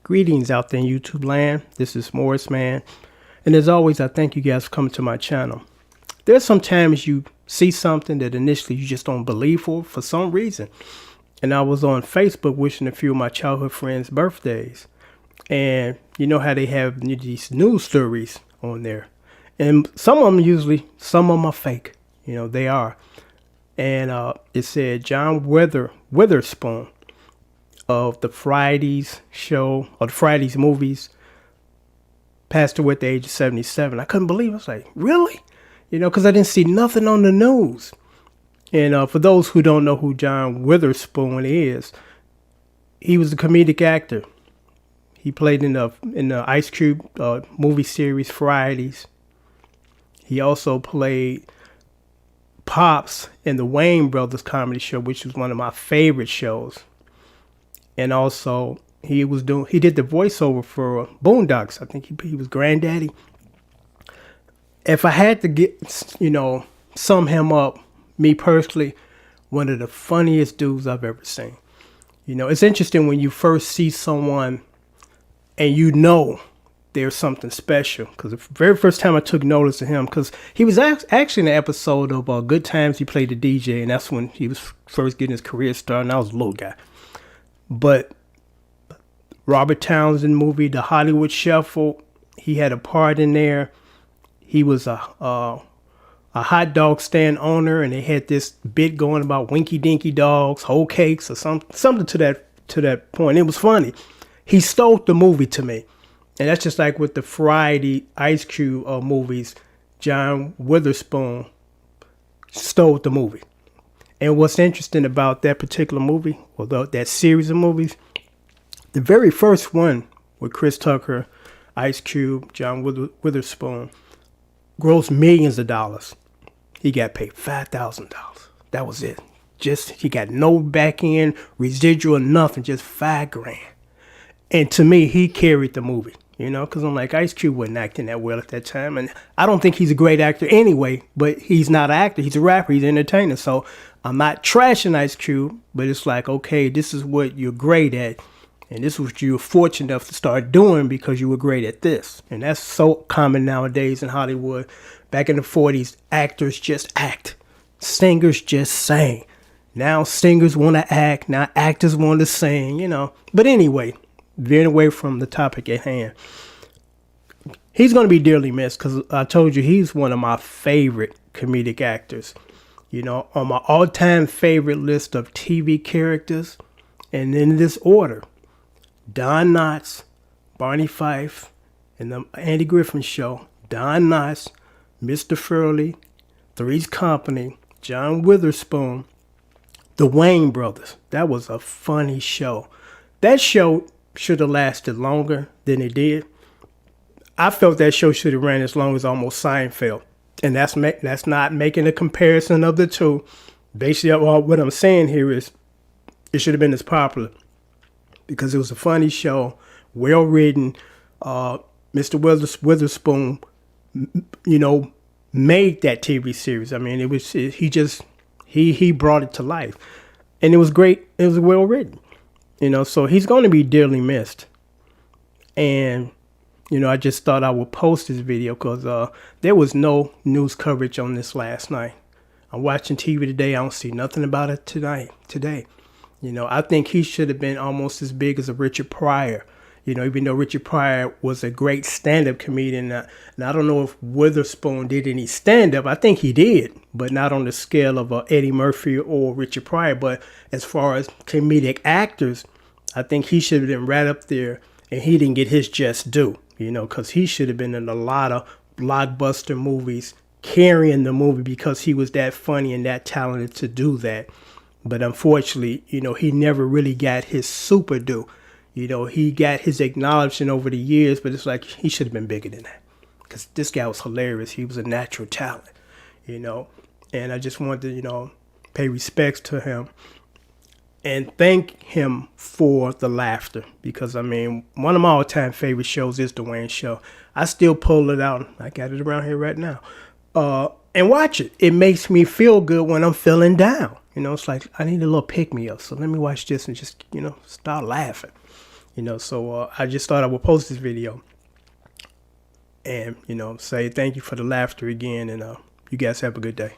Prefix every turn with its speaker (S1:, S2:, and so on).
S1: Greetings out there in YouTube land. This is Morris Man. And as always, I thank you guys for coming to my channel. There's sometimes you see something that initially you just don't believe for some reason. And I was on Facebook wishing a few of my childhood friends' birthdays. And you know how they have these news stories on there. And some of them are fake. You know, they are. And it said John Witherspoon of the Fridays show, or the Fridays movies, passed away at the age of 77. I couldn't believe it. I was like, really? You know, because I didn't see nothing on the news. And for those who don't know who John Witherspoon is, he was a comedic actor. He played in the Ice Cube movie series Fridays. He also played Pops in the Wayne Brothers comedy show, which was one of my favorite shows. And also, he did the voiceover for Boondocks. I think he was Granddaddy. If I had to sum him up, me personally, one of the funniest dudes I've ever seen. You know, it's interesting when you first see someone and you know there's something special. Because the very first time I took notice of him, because he was actually in an episode of Good Times, he played the DJ, and that's when he was first getting his career started, and I was a little guy. But Robert Townsend movie, The Hollywood Shuffle, he had a part in there. He was a hot dog stand owner, and they had this bit going about winky dinky dogs, whole cakes, or something to that point. It was funny. He stole the movie to me. And that's just like with the Friday Ice Cube movies, John Witherspoon stole the movie. And what's interesting about that particular movie, or that series of movies, the very first one with Chris Tucker, Ice Cube, John Witherspoon, grossed millions of dollars. He got paid $5,000. That was it. He got no back end, residual, nothing, just $5,000. And to me, he carried the movie, you know, because I'm like, Ice Cube wasn't acting that well at that time. And I don't think he's a great actor anyway, but he's not an actor. He's a rapper. He's an entertainer. So I'm not trashing Ice Cube, but it's like, okay, this is what you're great at. And this is what you were fortunate enough to start doing because you were great at this. And that's so common nowadays in Hollywood. Back in the 40s, actors just act. Singers just sing. Now singers want to act. Now actors want to sing, you know. But anyway, veering away from the topic at hand. He's going to be dearly missed because I told you he's one of my favorite comedic actors. You know, on my all-time favorite list of TV characters, and in this order, Don Knotts, Barney Fife, and the Andy Griffin Show, Don Knotts, Mr. Furley, Three's Company, John Witherspoon, the Wayne Brothers. That was a funny show. That show should have lasted longer than it did. I felt that show should have ran as long as almost Seinfeld. And that's not making a comparison of the two. Basically, what I'm saying here is it should have been as popular because it was a funny show, well written. Mr. Witherspoon, you know, made that TV series. I mean, he brought it to life, and it was great. It was well written, you know. So he's going to be dearly missed, and you know, I just thought I would post this video because there was no news coverage on this last night. I'm watching TV today. I don't see nothing about it today. You know, I think he should have been almost as big as a Richard Pryor. You know, even though Richard Pryor was a great stand-up comedian. And I don't know if Witherspoon did any stand-up. I think he did, but not on the scale of Eddie Murphy or Richard Pryor. But as far as comedic actors, I think he should have been right up there, and he didn't get his just due. You know, because he should have been in a lot of blockbuster movies, carrying the movie because he was that funny and that talented to do that. But unfortunately, you know, he never really got his super due. You know, he got his acknowledgement over the years, but it's like he should have been bigger than that because this guy was hilarious. He was a natural talent, you know, and I just wanted to, you know, pay respects to him and thank him for the laughter because, I mean, one of my all-time favorite shows is The Wayne Show. I still pull it out. I got it around here right now. And watch it. It makes me feel good when I'm feeling down. You know, it's like I need a little pick-me-up. So let me watch this and just, you know, start laughing. So I just thought I would post this video and, say thank you for the laughter again. And you guys have a good day.